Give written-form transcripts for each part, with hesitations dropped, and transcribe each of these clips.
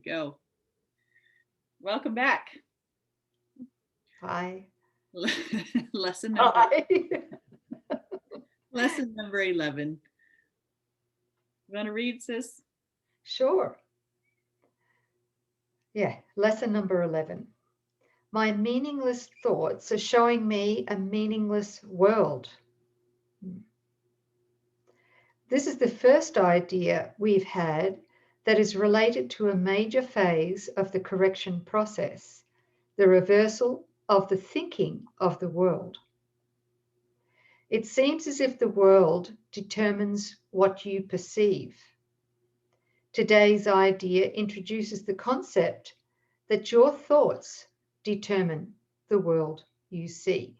go. Welcome back. Hi. lesson number Hi. lesson number 11. You want to read, sis? Sure. Yeah, lesson number 11. My meaningless thoughts are showing me a meaningless world. This is the first idea we've had that is related to a major phase of the correction process, the reversal of the thinking of the world. It seems as if the world determines what you perceive. Today's idea introduces the concept that your thoughts determine the world you see.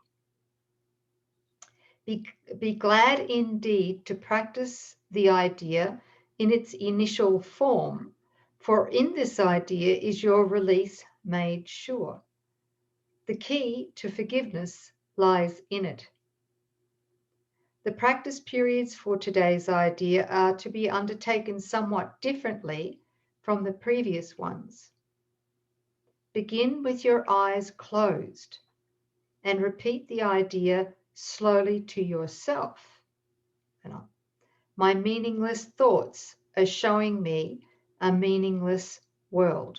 Be glad indeed to practice the idea in its initial form, for in this idea is your release made sure. The key to forgiveness lies in it. The practice periods for today's idea are to be undertaken somewhat differently from the previous ones. Begin with your eyes closed and repeat the idea slowly to yourself. My meaningless thoughts are showing me a meaningless world.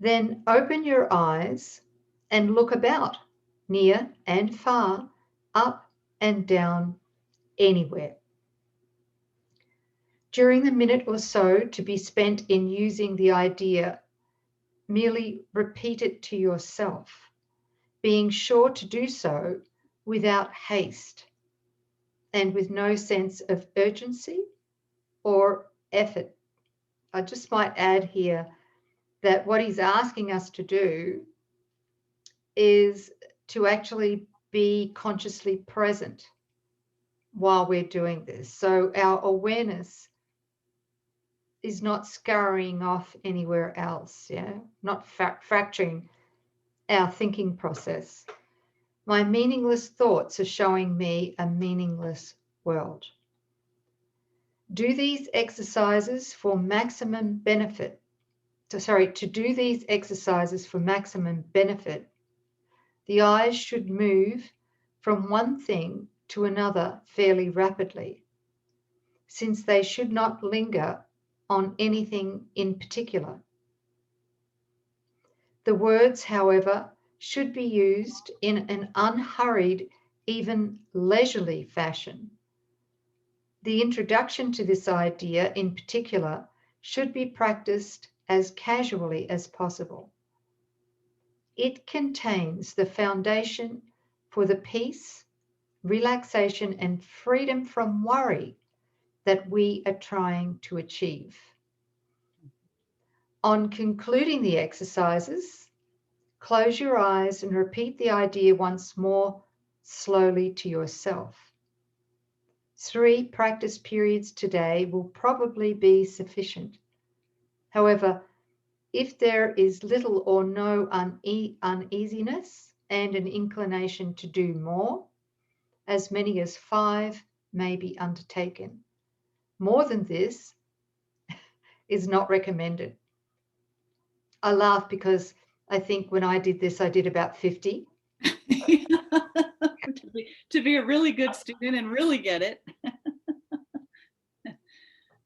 Then open your eyes and look about, near and far, up and down, anywhere. During the minute or so to be spent in using the idea, merely repeat it to yourself, being sure to do so without haste and with no sense of urgency or effort. I just might add here that what he's asking us to do is to actually be consciously present while we're doing this. So our awareness is not scurrying off anywhere else, not fracturing our thinking process. My meaningless thoughts are showing me a meaningless world. Do these exercises for maximum benefit. To do these exercises for maximum benefit, the eyes should move from one thing to another fairly rapidly, since they should not linger on anything in particular. The words, however, should be used in an unhurried, even leisurely fashion. The introduction to this idea in particular should be practiced as casually as possible. It contains the foundation for the peace, relaxation, and freedom from worry that we are trying to achieve. On concluding the exercises, close your eyes and repeat the idea once more slowly to yourself. 3 practice periods today will probably be sufficient. However, if there is little or no uneasiness and an inclination to do more, as many as 5 may be undertaken. More than this is not recommended. I laugh because I think when I did this, I did about 50. to be a really good student and really get it.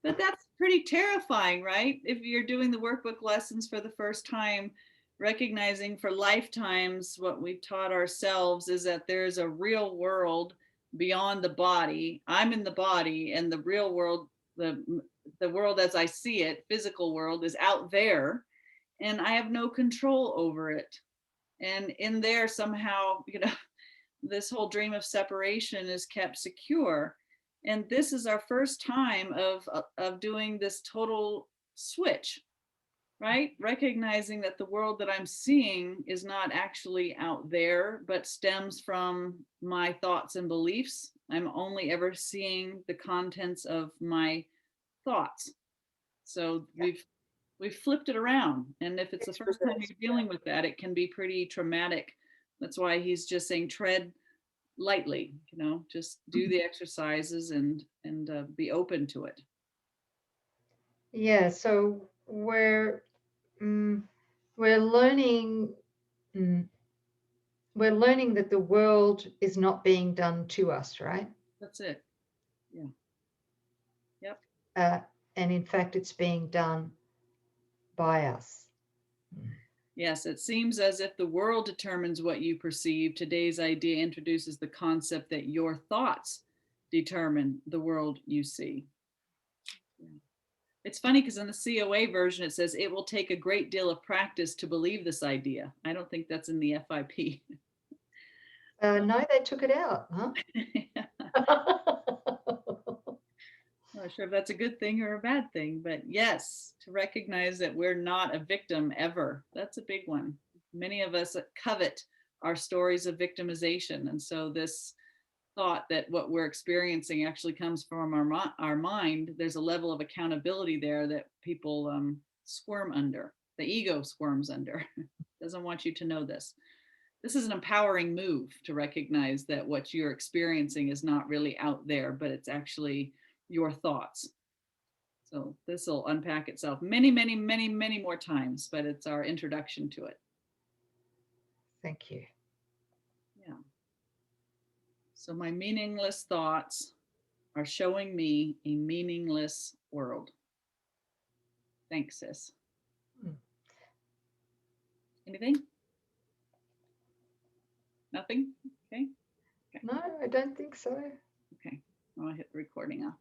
But that's pretty terrifying, right? If you're doing the workbook lessons for the first time, recognizing for lifetimes what we've taught ourselves is that there's a real world beyond the body. I'm in the body, and the real world, the world as I see it, physical world, is out there, and I have no control over it. And in there somehow, this whole dream of separation is kept secure. And this is our first time of doing this total switch, right? Recognizing that the world that I'm seeing is not actually out there, but stems from my thoughts and beliefs. I'm only ever seeing the contents of my thoughts. So we've flipped it around. And if it's the first time you're dealing with that, it can be pretty traumatic. That's why he's just saying tread lightly, just do the exercises and be open to it. Yeah, so mm, we're learning mm, we're learning that the world is not being done to us, right? That's it. Yeah. Yep. Uh, and in fact, it's being done by us. Yes, it seems as if the world determines what you perceive. Today's idea introduces the concept that your thoughts determine the world you see. Yeah. It's funny because in the COA version, it says it will take a great deal of practice to believe this idea. I don't think that's in the FIP. No, they took it out, huh? I'm not sure if that's a good thing or a bad thing, but yes, to recognize that we're not a victim ever. That's a big one. Many of us covet our stories of victimization. And so, this thought that what we're experiencing actually comes from our mind, there's a level of accountability there that people squirm under. The ego squirms under, doesn't want you to know this. This is an empowering move to recognize that what you're experiencing is not really out there, but it's actually your thoughts. So this will unpack itself many, many, many, many more times, but it's our introduction to it. Thank you. Yeah. So my meaningless thoughts are showing me a meaningless world. Thanks, sis. Hmm. Anything? Nothing? Okay. No, I don't think so. Okay. I'll hit the recording off.